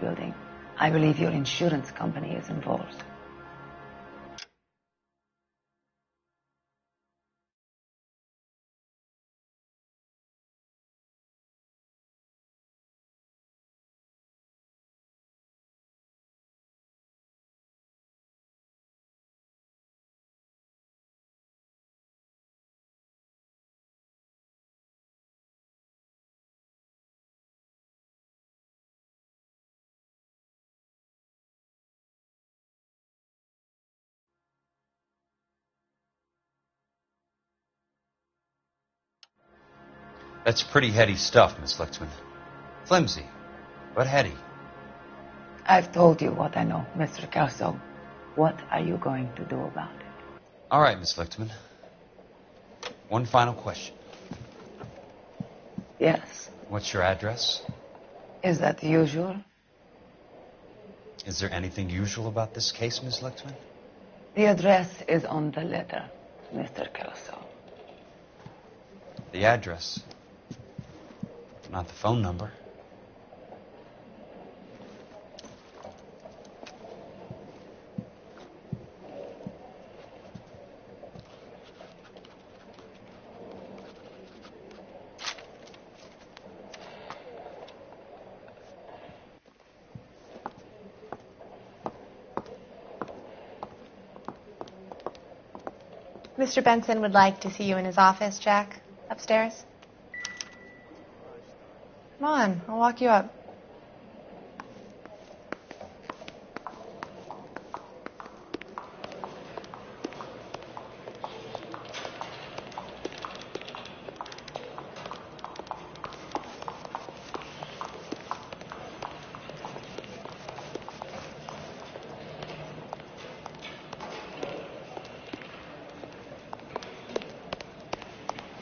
building. I believe your insurance company is involved. That's pretty heady stuff, Miss Lichtman. Flimsy, but heady. I've told you what I know, Mr. Kelso. What are you going to do about it? All right, Miss Lichtman. One final question. Yes. What's your address? Is that usual? Is there anything usual about this case, Miss Lichtman? The address is on the letter, Mr. Kelso. The address. Not the phone number. Mr. Benson would like to see you in his office, Jack. Upstairs. Come on, I'll walk you up.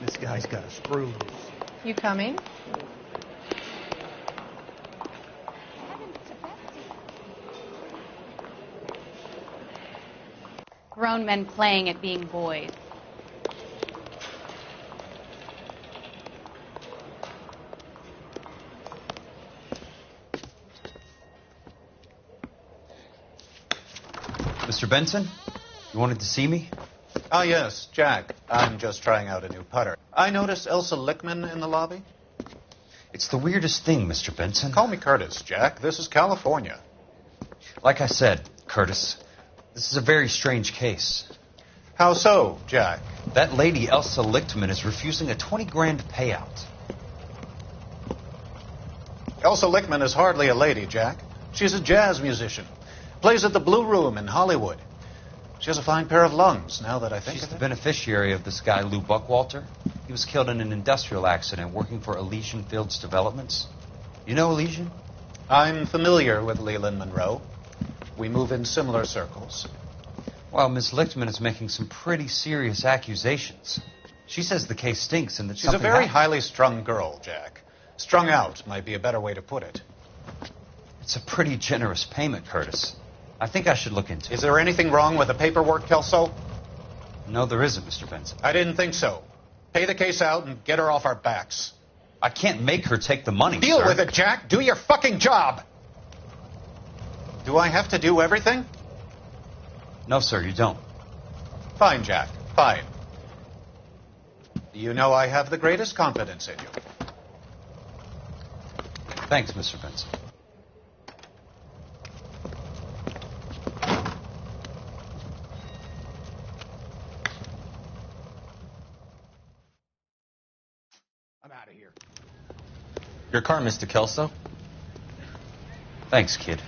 This guy's got a screw loose. You coming? Grown men playing at being boys. Mr. Benson, you wanted to see me? Ah, yes, Jack. I'm just trying out a new putter. I noticed Elsa Lichtman in the lobby. It's the weirdest thing, Mr. Benson. Call me Curtis, Jack. This is California. Like I said, Curtis, this is a very strange case. How so, Jack? That lady, Elsa Lichtman, is refusing a 20 grand payout. Elsa Lichtman is hardly a lady, Jack. She's a jazz musician. Plays at the Blue Room in Hollywood. She has a fine pair of lungs, now that I think She's of the it. beneficiary of this guy, Lou Buckwalter. He was killed in an industrial accident working for Elysian Fields Developments. You know Elysian? I'm familiar with Leland Monroe. We move in similar circles. Well, Miss Lichtman is making some pretty serious accusations. She says the case stinks and that She's a very highly strung girl, Jack. Strung out might be a better way to put it. It's a pretty generous payment, Curtis. I think I should look into it. Is there anything wrong with the paperwork, Kelso? No, there isn't, Mr. Benson. I didn't think so. Pay the case out and get her off our backs. I can't make her take the money, Deal sir. with it, Jack. Do your fucking job. Do I have to do everything? No, sir, you don't. Fine, Jack. Fine. You know I have the greatest confidence in you. Thanks, Mr. Benson. I'm out of here. Your car, Mr. Kelso? Thanks, kid.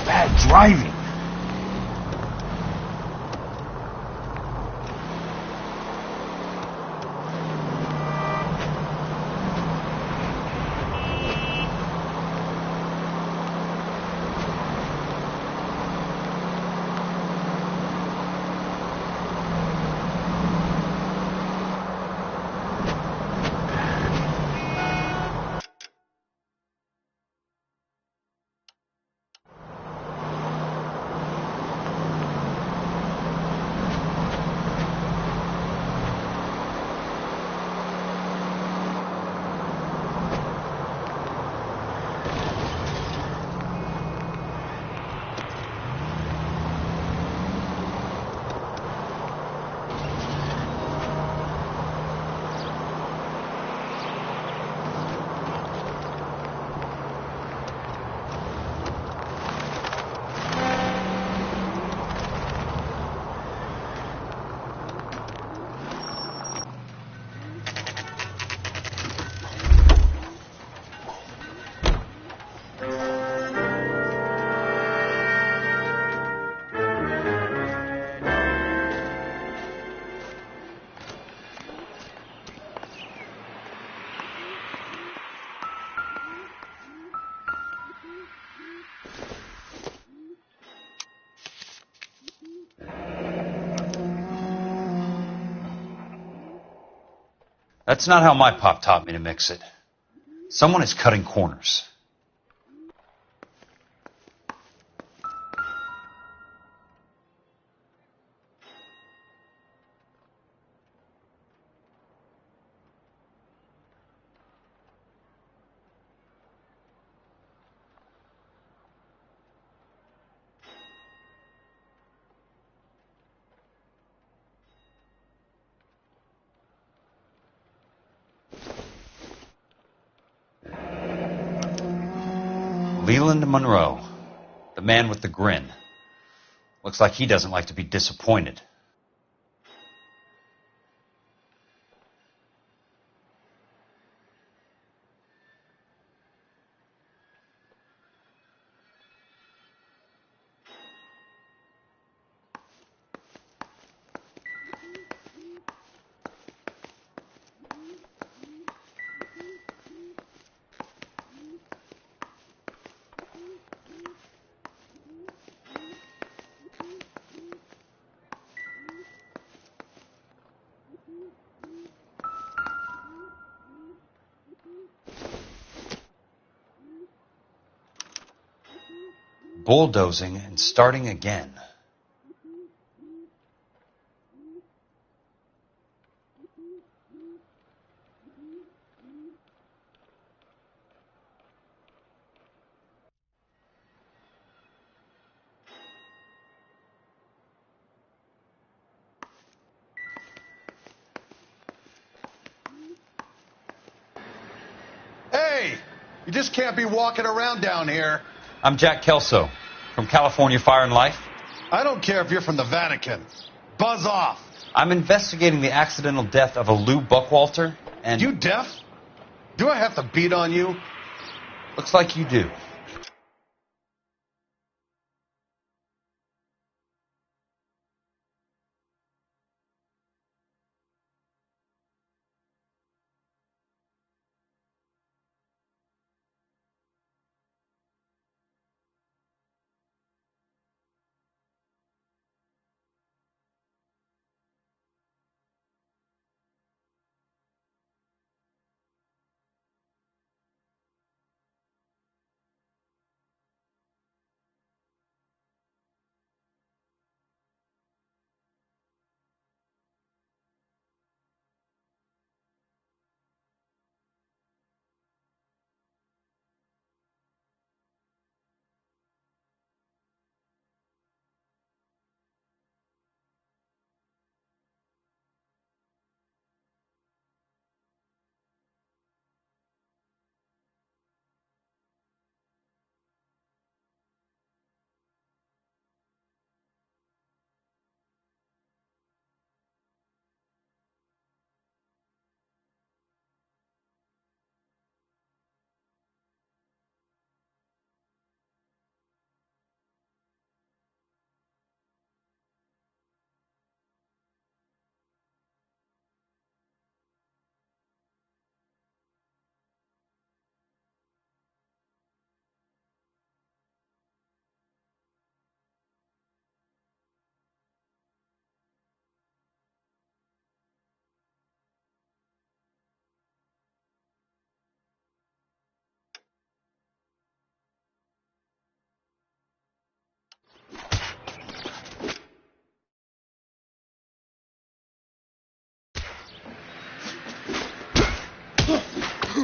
Bad driving. That's not how my pop taught me to mix it. Someone is cutting corners. Leland Monroe, the man with the grin. Looks like he doesn't like to be disappointed. Bulldozing and starting again. Hey! You just can't be walking around down here. I'm Jack Kelso from California Fire and Life. I don't care if you're from the Vatican. Buzz off. I'm investigating the accidental death of a Lou Buckwalter, and... You deaf? Do I have to beat on you? Looks like you do.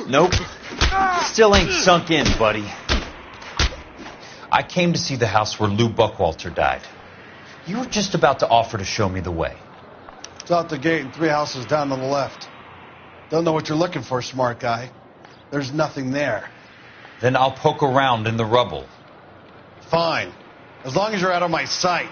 Nope. Still ain't sunk in, buddy. I came to see the house where Lou Buckwalter died. You were just about to offer to show me the way. It's out the gate and 3 houses down on the left. Don't know what you're looking for, smart guy. There's nothing there. Then I'll poke around in the rubble. Fine. As long as you're out of my sight.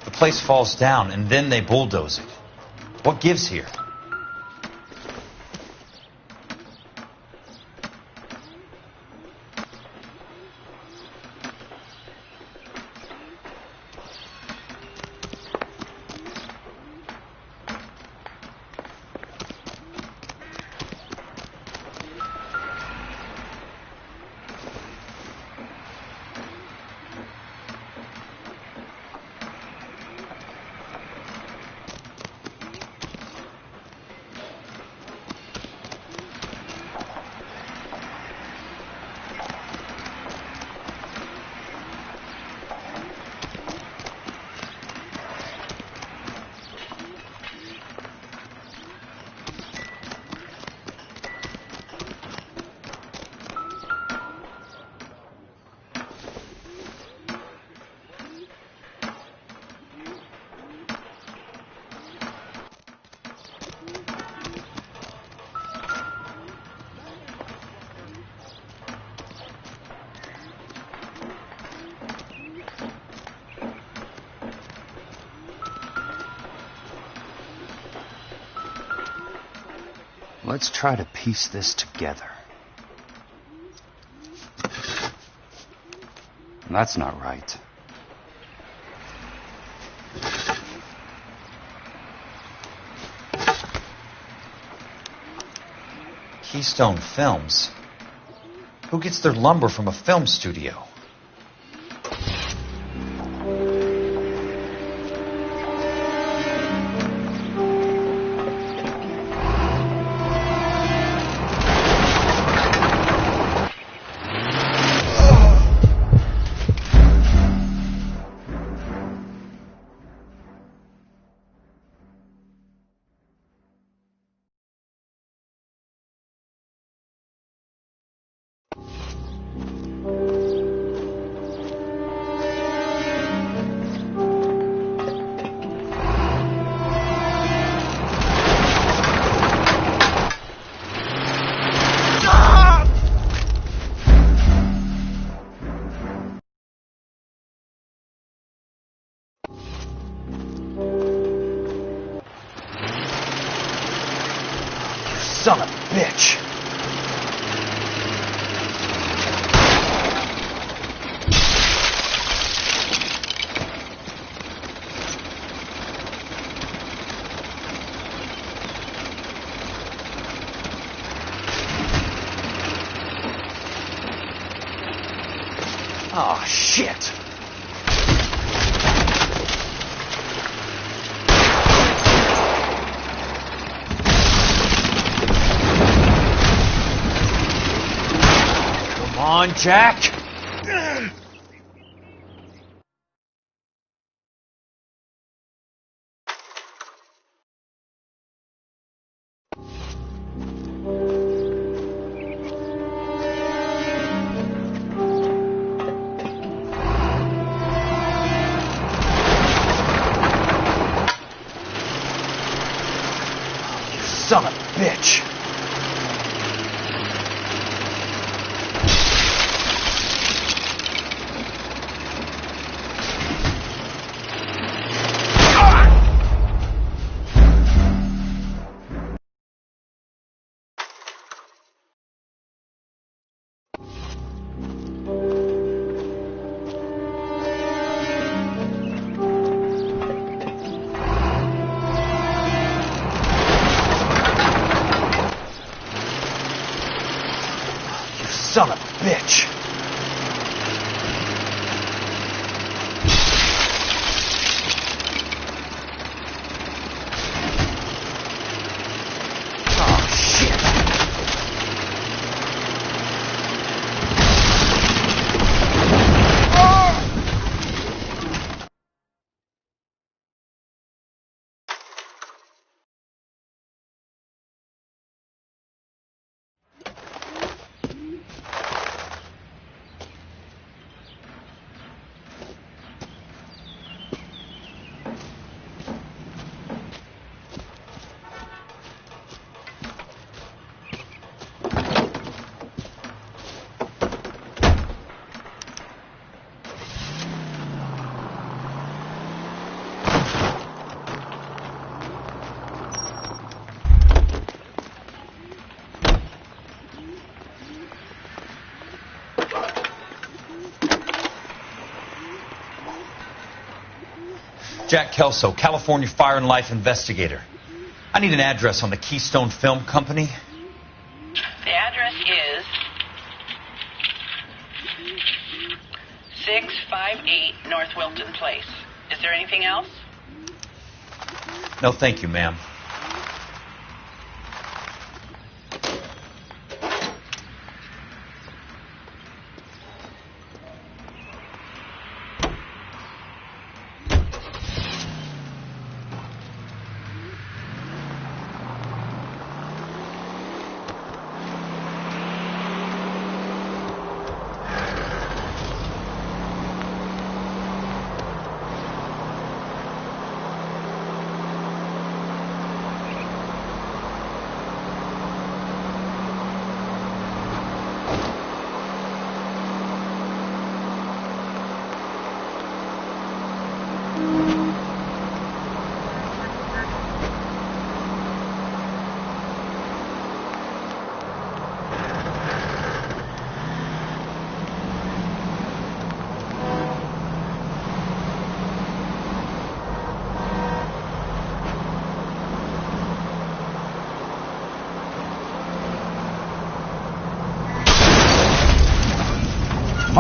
The place falls down, and then they bulldoze it. What gives here? Let's try to piece this together. That's not right. Keystone Films? Who gets their lumber from a film studio? Son of a bitch! Oh, shit! Come on, Jack! Son of a bitch! Son of a bitch! Oh, shit! Jack Kelso, California Fire and Life Investigator. I need an address on the Keystone Film Company. The address is 658 North Wilton Place. Is there anything else? No, thank you, ma'am.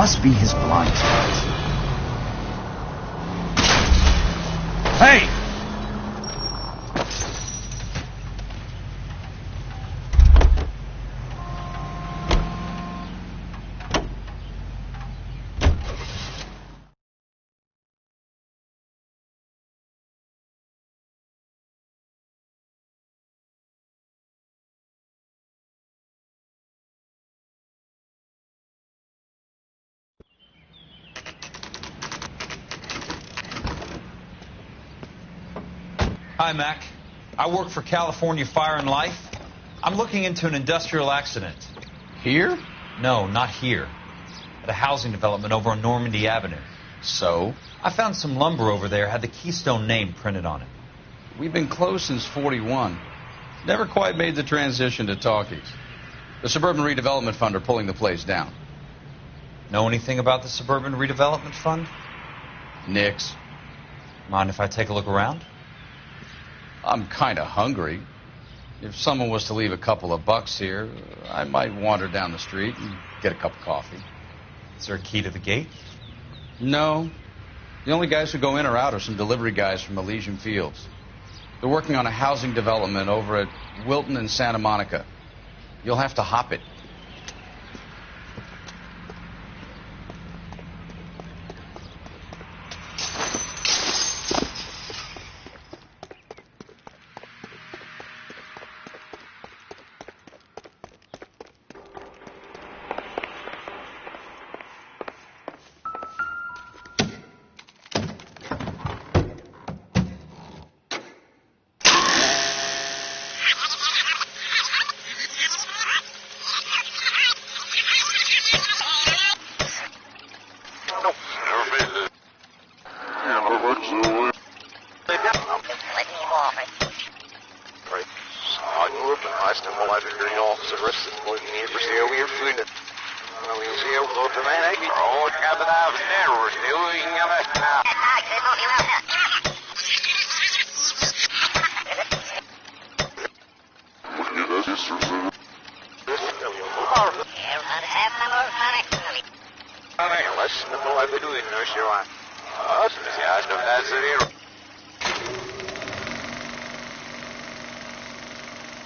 must be his blind spot. Hey! Hi, Mac. I work for California Fire and Life. I'm looking into an industrial accident. Here? No, not here. At a housing development over on Normandy Avenue. So? I found some lumber over there, had the Keystone name printed on it. We've been closed since '41. Never quite made the transition to talkies. The Suburban Redevelopment Fund are pulling the place down. Know anything about the Suburban Redevelopment Fund? Nix. Mind if I take a look around? I'm kind of hungry. If someone was to leave a couple of bucks here, I might wander down the street and get a cup of coffee. Is there a key to the gate? No. The only guys who go in or out are some delivery guys from Elysian Fields. They're working on a housing development over at Wilton and Santa Monica. You'll have to hop it.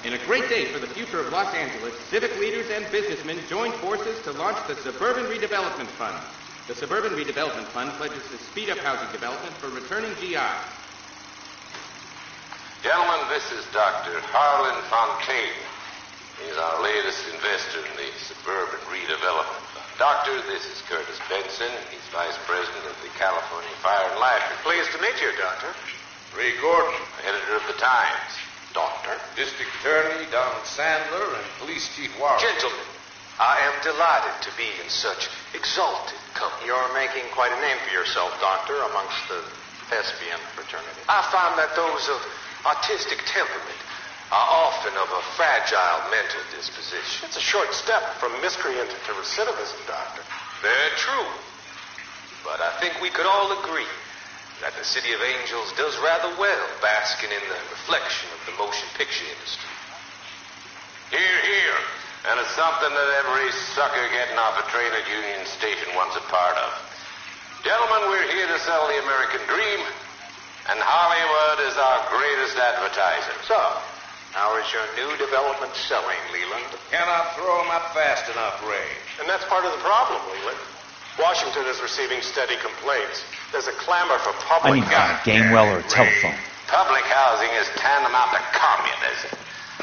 In a great day for the future of Los Angeles, civic leaders and businessmen joined forces to launch the Suburban Redevelopment Fund. The Suburban Redevelopment Fund pledges to speed up housing development for returning GIs. Gentlemen, this is Dr. Harlan Fontaine. He's our latest investor in the Suburban Redevelopment Fund. Doctor, this is Curtis Benson. He's Vice President of the California Fire and Life. Pleased to meet you, Doctor. Ray Gordon, editor of the Times. Doctor. District Attorney Donald Sandler and Police Chief Warren. Gentlemen, I am delighted to be in such exalted company. You're making quite a name for yourself, Doctor, amongst the thespian fraternity. I find that those of artistic temperament are often of a fragile mental disposition. It's a short step from miscreant to recidivism, Doctor. Very true. But I think we could all agree that the City of Angels does rather well basking in the reflection of the motion picture industry. Hear, hear. And it's something that every sucker getting off a train at Union Station wants a part of. Gentlemen, we're here to sell the American dream, and Hollywood is our greatest advertiser. So, how is your new development selling, Leland? Cannot throw 'em up fast enough, Ray. And that's part of the problem, Leland. Washington is receiving steady complaints. There's a clamor for public... I need to find a Gainwell or a telephone. Public housing is tantamount to communism.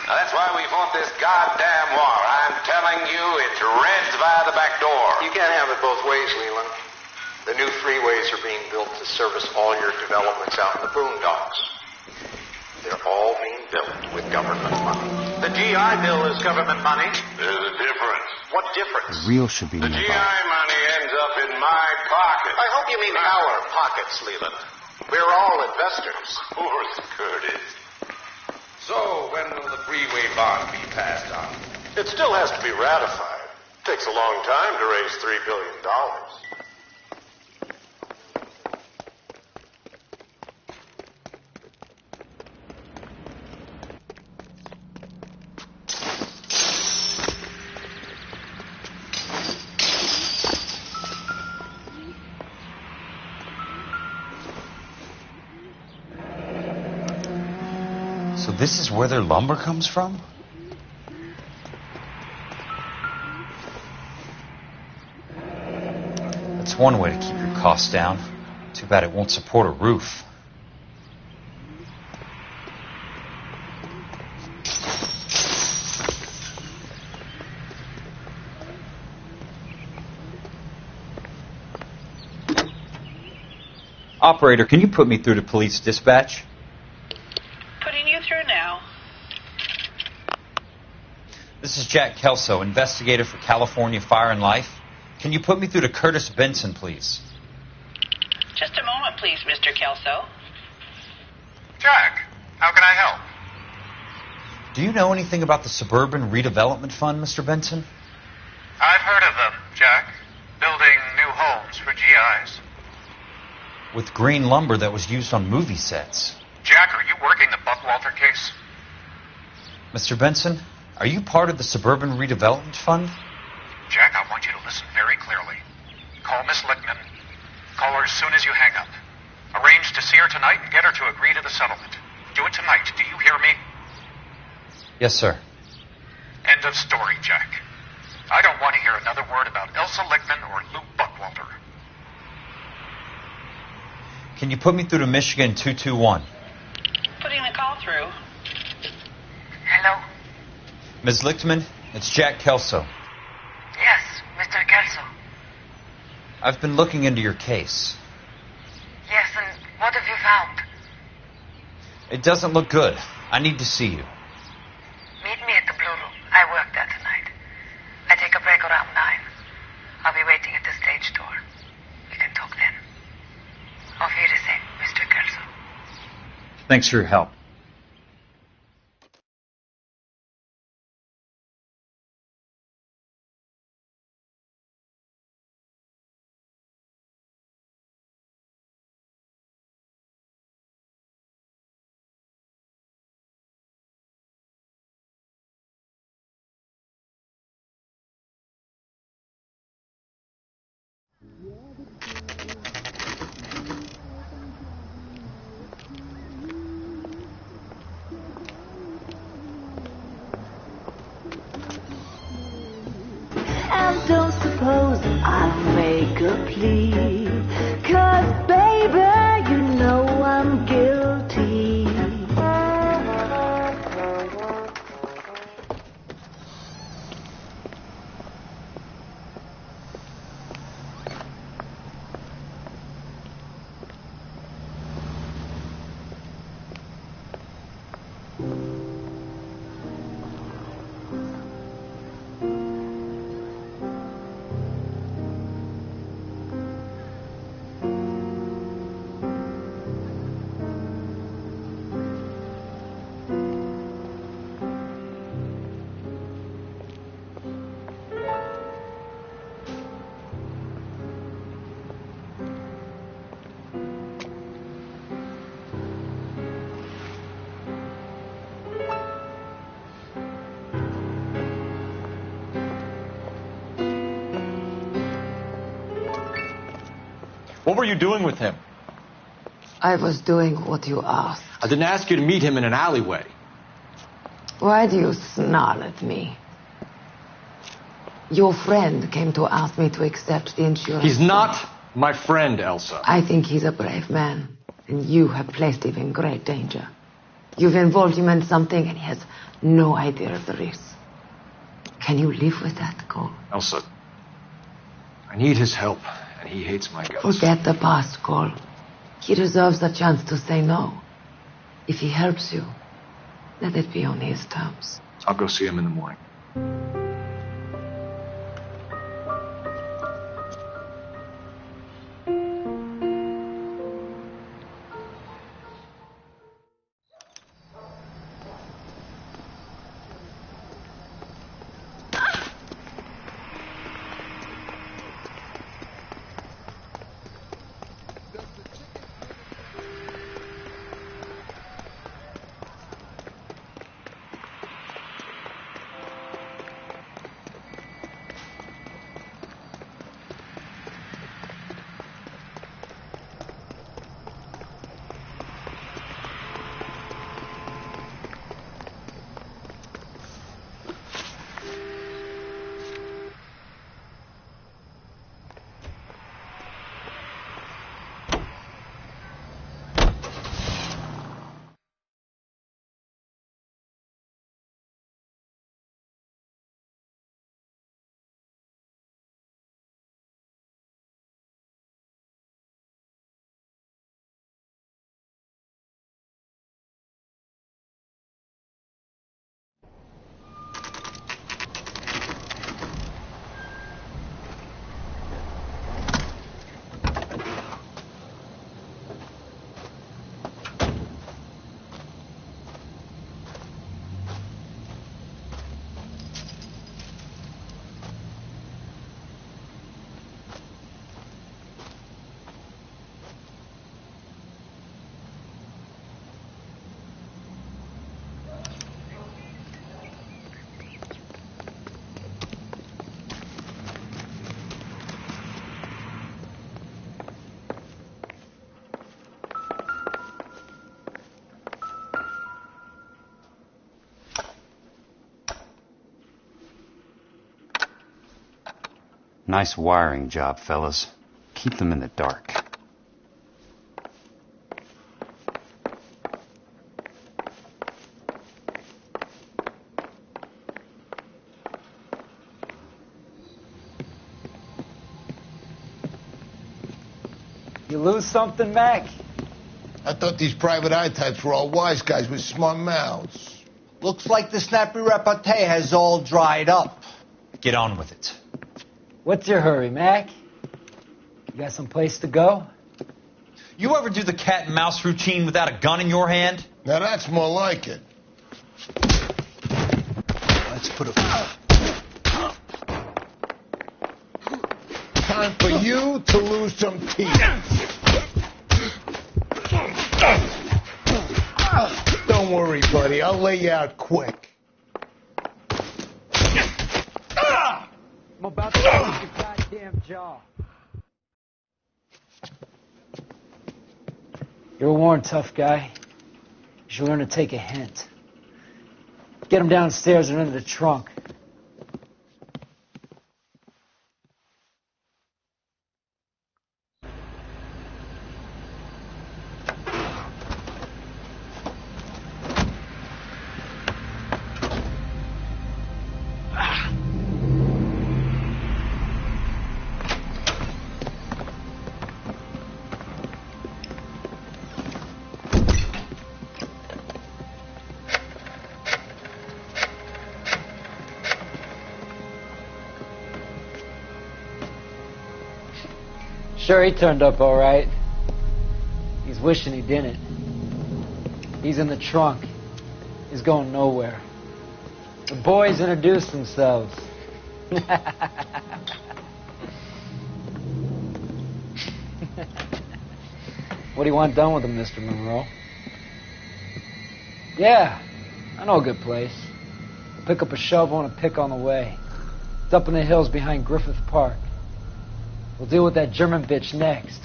Now, that's why we fought this goddamn war. I'm telling you, it's Reds via the back door. You can't have it both ways, Leland. The new freeways are being built to service all your developments out in the boondocks. They're all being built with government money. The GI bill is government money. There's a difference. What difference? The real should be The in the GI box. money ends up in my pocket. I hope you mean our pockets, Leland. We're all investors. Of course, Curtis. So, when will the freeway bond be passed on? It still has to be ratified. It takes a long time to raise $3 billion. So this is where their lumber comes from? That's one way to keep your costs down. Too bad it won't support a roof. Operator, can you put me through to police dispatch? Putting you through now. This is Jack Kelso, investigator for California Fire and Life. Can you put me through to Curtis Benson, please? Just a moment, please, Mr. Kelso. Jack, how can I help? Do you know anything about the Suburban Redevelopment Fund, Mr. Benson? I've heard of them, Jack. Building new homes for GIs. With green lumber that was used on movie sets. Jack, are you working the Buckwalter case? Mr. Benson, are you part of the Suburban Redevelopment Fund? Jack, I want you to listen very clearly. Call Miss Lickman. Call her as soon as you hang up. Arrange to see her tonight and get her to agree to the settlement. Do it tonight. Do you hear me? Yes, sir. End of story, Jack. I don't want to hear another word about Elsa Lickman or Lou Buckwalter. Can you put me through to Michigan 221? Putting the call through. Hello? Ms. Lichtman, it's Jack Kelso. Yes, Mr. Kelso. I've been looking into your case. Yes, and what have you found? It doesn't look good. I need to see you. Meet me at the Blue Room. I work there tonight. I take a break around 9. I'll be waiting at the stage door. We can talk then. Auf Wiedersehen, Mr. Kelso. Thanks for your help. And don't suppose I'll make a plea, 'cause baby, you know I'm guilty. What were you doing with him? I was doing what you asked. I didn't ask you to meet him in an alleyway. Why do you snarl at me? Your friend came to ask me to accept the insurance. He's not my friend, Elsa. I think he's a brave man, and you have placed him in great danger. You've involved him in something, and he has no idea of the risk. Can you live with that, Cole? Elsa, I need his help, and he hates my guts. Forget the past, Cole. He deserves a chance to say no. If he helps you, let it be on his terms. I'll go see him in the morning. Nice wiring job, fellas. Keep them in the dark. You lose something, Mac? I thought these private eye types were all wise guys with smart mouths. Looks like the snappy repartee has all dried up. Get on with it. What's your hurry, Mac? You got some place to go? You ever do the cat and mouse routine without a gun in your hand? Now that's more like it. Let's put a... Time for you to lose some teeth. Don't worry, buddy. I'll lay you out quick. I'm about to lose your goddamn jaw. You're a worn, tough guy. You should learn to take a hint. Get him downstairs and into the trunk. Sure, he turned up all right. He's wishing he didn't. He's in the trunk. He's going nowhere. The boys introduced themselves. What do you want done with him, Mr. Monroe? Yeah, I know a good place. Pick up a shovel and a pick on the way. It's up in the hills behind Griffith Park. We'll deal with that German bitch next.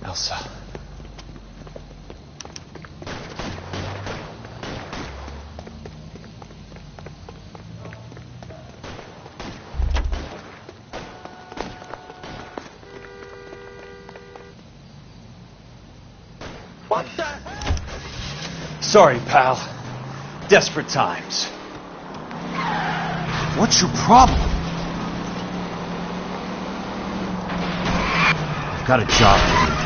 Elsa. What the? Sorry, pal. Desperate times. What's your problem? I've got a job for you.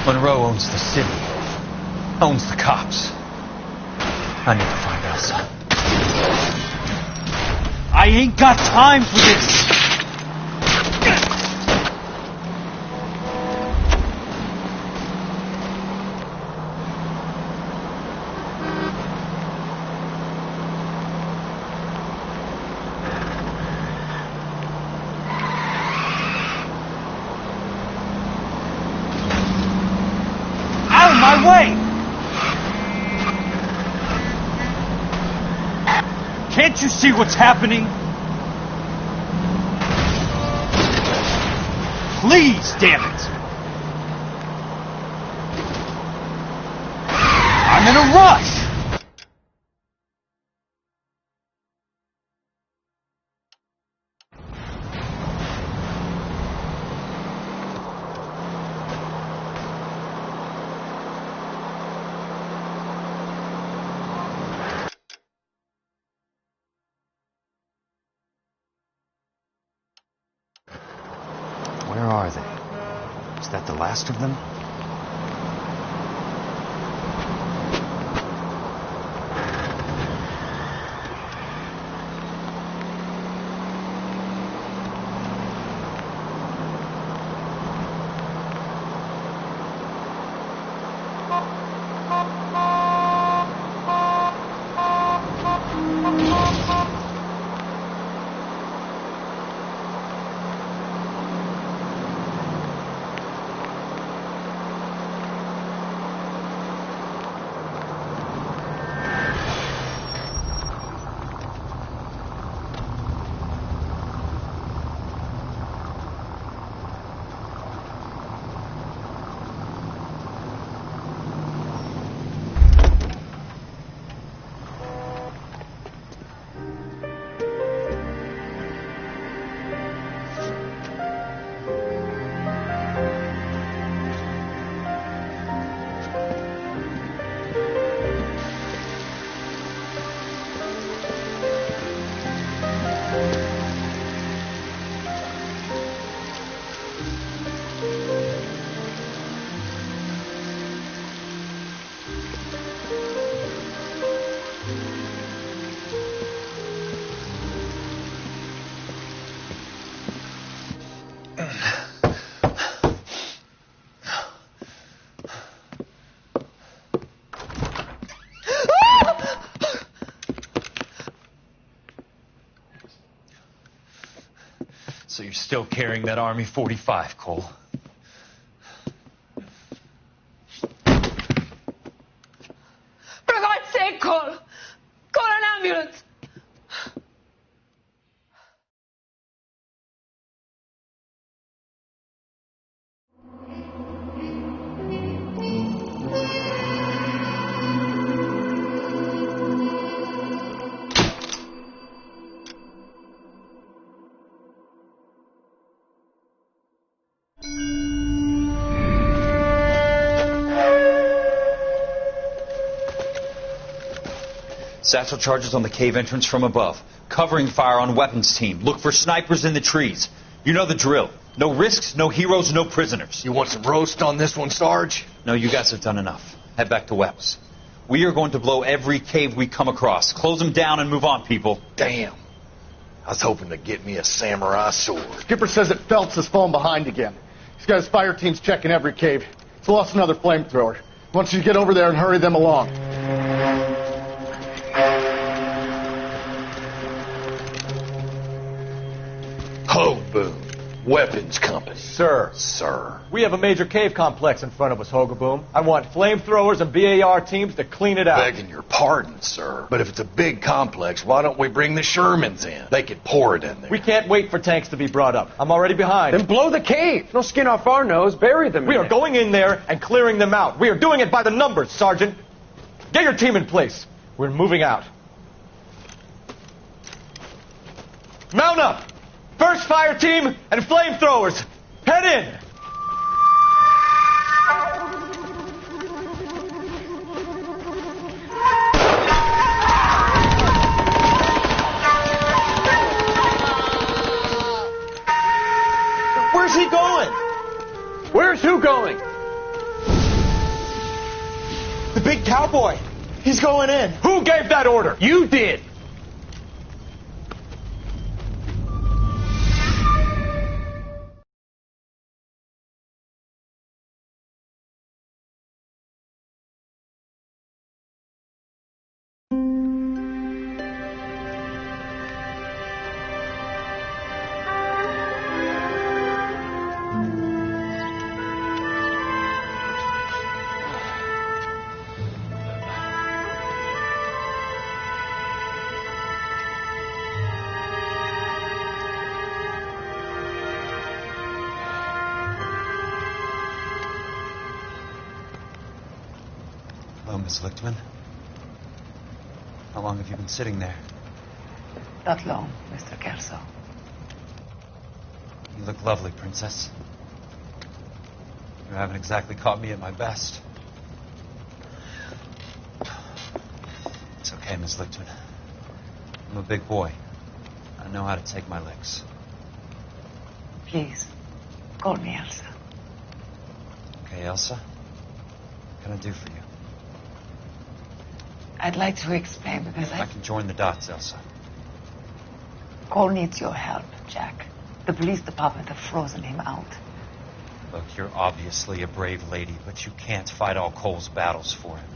Monroe owns the city. Owns the cops. I need to find Elsa. I ain't got time for this! Out of my way! Can't you see what's happening? Please, damn it! I'm in a rush! Where are they? Is that the last of them? you're still carrying that Army 45, Cole. For God's sake, Cole! Call an ambulance! Satchel charges on the cave entrance from above. Covering fire on weapons team. Look for snipers in the trees. You know the drill. No risks, no heroes, no prisoners. You want some roast on this one, Sarge? No, you guys have done enough. Head back to Webb's. We are going to blow every cave we come across. Close them down and move on, people. Damn. I was hoping to get me a samurai sword. Skipper says that Phelps has fallen behind again. He's got his fire teams checking every cave. He's lost another flamethrower. He wants you to get over there and hurry them along. Hoboom. Weapons Company. Sir. We have a major cave complex in front of us, Hogaboom. I want flamethrowers and BAR teams to clean it out. Begging your pardon, sir. But if it's a big complex, why don't we bring the Shermans in? They could pour it in there. We can't wait for tanks to be brought up. I'm already behind. Then blow the cave. No skin off our nose. Bury them. We are going in there and clearing them out. We are doing it by the numbers, Sergeant. Get your team in place. We're moving out. Mount up! First fire team and flamethrowers. Head in! Where's he going? Where's who going? The big cowboy. He's going in. Who gave that order? You did. Hello, Miss Lichtman. How long have you been sitting there? Not long, Mr. Kelso. You look lovely, Princess. You haven't exactly caught me at my best. It's okay, Miss Lichtman. I'm a big boy. I know how to take my licks. Please, call me Elsa. Okay, Elsa? What can I do for you? I'd like to explain because I can join the dots, Elsa. Cole needs your help, Jack. The police department have frozen him out. Look, you're obviously a brave lady, but you can't fight all Cole's battles for him.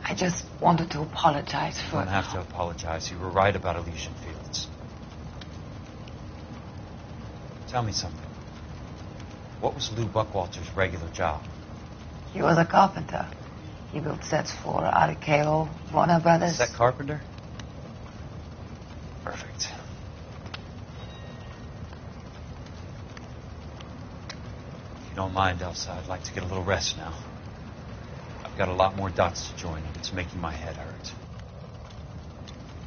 I just wanted to apologize You for... don't have to apologize. You were right about Elysian Fields. Tell me something. What was Lou Buckwalter's regular job? He was a carpenter. He built sets for RKO, Warner Brothers. Set carpenter? Perfect. If you don't mind, Elsa, I'd like to get a little rest now. I've got a lot more dots to join, and it's making my head hurt.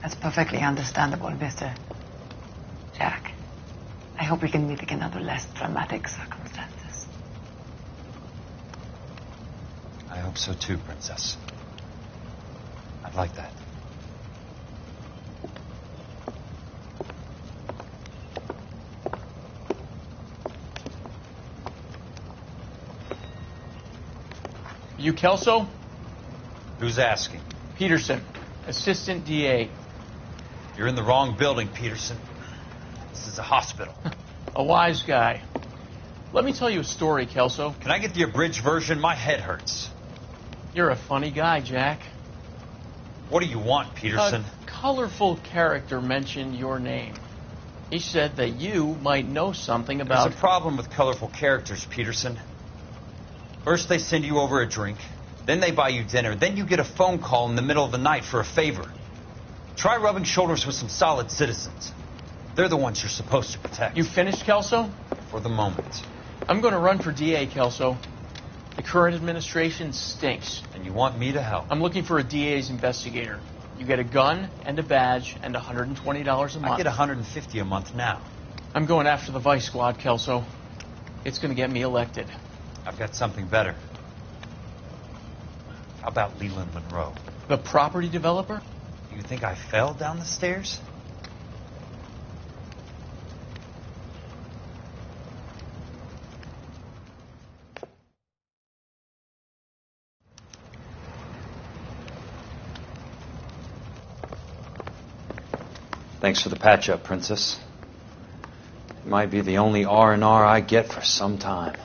That's perfectly understandable, Mr. Jack. I hope we can meet again under less dramatic circumstances. I hope so too, Princess. I'd like that. You Kelso? Who's asking? Peterson, Assistant DA. You're in the wrong building, Peterson. This is a hospital. A wise guy. Let me tell you a story, Kelso. Can I get the abridged version? My head hurts. You're a funny guy, Jack. What do you want, Peterson? A colorful character mentioned your name. He said that you might know something about... There's a problem with colorful characters, Peterson. First they send you over a drink, then they buy you dinner, then you get a phone call in the middle of the night for a favor. Try rubbing shoulders with some solid citizens. They're the ones you're supposed to protect. You finished, Kelso? For the moment. I'm going to run for DA, Kelso. The current administration stinks. And you want me to help? I'm looking for a DA's investigator. You get a gun and a badge and $120 a month. I get $150 a month now. I'm going after the Vice Squad, Kelso. It's going to get me elected. I've got something better. How about Leland Monroe? The property developer? You think I fell down the stairs? Thanks for the patch-up, Princess. It might be the only R&R I get for some time.